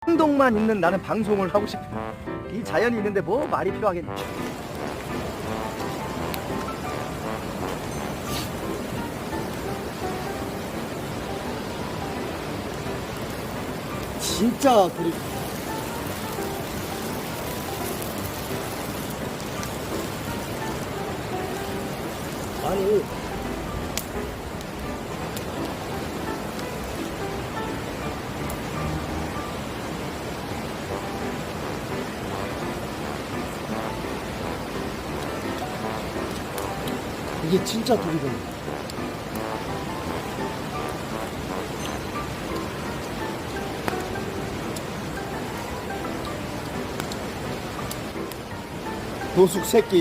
행동만 있는 나는 방송을 하고 싶어. 이 자연이 있는데 뭐 말이 필요하겠니? 진짜 그리 아니 이게 진짜 독이잖아. 도숙 새끼.